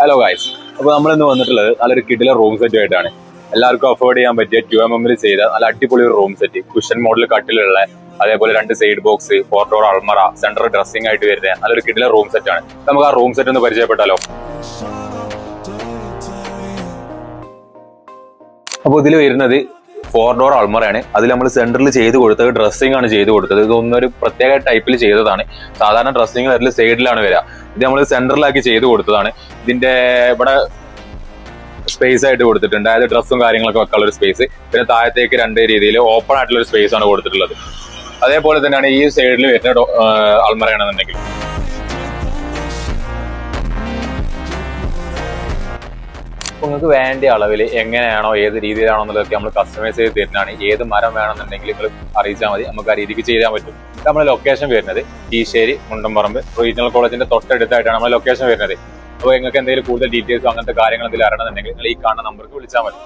Hello guys, അപ്പോൾ നമ്മളിന്ന് വന്നിട്ടുള്ളത് നല്ലൊരു കിടിലൻ റൂം സെറ്റ് ആയിട്ടാണ്. എല്ലാവർക്കും അഫോർഡ് ചെയ്യാൻ പറ്റിയ 2mm ചെയ്ത നല്ല അടിപൊളി ഒരു റൂം സെറ്റ്. കുഷൻ മോഡൽ കട്ടിലുള്ള, അതേപോലെ 2 സൈഡ് ബോക്സ്, 4 ഡോർ അൾമറ, സെൻട്രൽ ഡ്രസ്സിംഗ് ആയിട്ട് വരുന്ന നല്ലൊരു കിടിലൻ റൂം സെറ്റ് ആണ്. നമുക്ക് ആ റൂം സെറ്റ് ഒന്ന് പരിചയപ്പെട്ടാലോ. അപ്പോൾ ഇതിൽ വരുന്നത് 4 ഡോർ അൾമറയാണ്. അതിൽ നമ്മൾ സെന്ററിൽ ചെയ്ത് കൊടുത്തത് ഡ്രസ്സിംഗ് ആണ് ചെയ്ത് കൊടുത്തത്. ഇതൊന്നും ഒരു പ്രത്യേക ടൈപ്പിൽ ചെയ്തതാണ്. സാധാരണ ഡ്രസ്സിംഗ് അതിൽ സൈഡിലാണ് വരിക. ഇത് നമ്മൾ സെന്ററിലാക്കി ചെയ്ത് കൊടുത്തതാണ്. ഇതിന്റെ ഇവിടെ സ്പേസ് ആയിട്ട് കൊടുത്തിട്ടുണ്ട്, അതായത് ഡ്രസ്സും കാര്യങ്ങളൊക്കെ വെക്കാനുള്ള ഒരു സ്പേസ്. പിന്നെ താഴത്തേക്ക് 2 രീതിയിൽ ഓപ്പൺ ആയിട്ടുള്ള ഒരു സ്പേസ് ആണ് കൊടുത്തിട്ടുള്ളത്. അതേപോലെ തന്നെയാണ് ഈ സൈഡിൽ വരുന്ന അൾമറയാണെന്നുണ്ടെങ്കിൽ. അപ്പോൾ നിങ്ങൾക്ക് വേണ്ട അളവിൽ എങ്ങനെയാണോ ഏത് രീതിയിലാണോ എന്നുള്ളതൊക്കെ നമ്മൾ കസ്റ്റമൈസ് ചെയ്ത് തരുന്നതാണ്. ഏത് മരം വേണമെന്നുണ്ടെങ്കിൽ നിങ്ങൾ അറിയിച്ചാൽ മതി, നമുക്ക് ആ രീതിക്ക് ചെയ്യാൻ പറ്റും. നമ്മുടെ ലൊക്കേഷൻ വരുന്നത് കീശ്ശേരി മുണ്ടംപറമ്പ് റീജിയണൽ കോളേജിന്റെ തൊട്ടടുത്തായിട്ടാണ് നമ്മുടെ ലൊക്കേഷൻ വരുന്നത്. അപ്പോൾ നിങ്ങൾക്ക് എന്തെങ്കിലും കൂടുതൽ ഡീറ്റെയിൽസോ അങ്ങനത്തെ കാര്യങ്ങൾ എന്തെങ്കിലും അറിയണമെന്നുണ്ടെങ്കിൽ നിങ്ങൾ ഈ കാണുന്ന നമ്പർക്ക് വിളിച്ചാൽ മതി.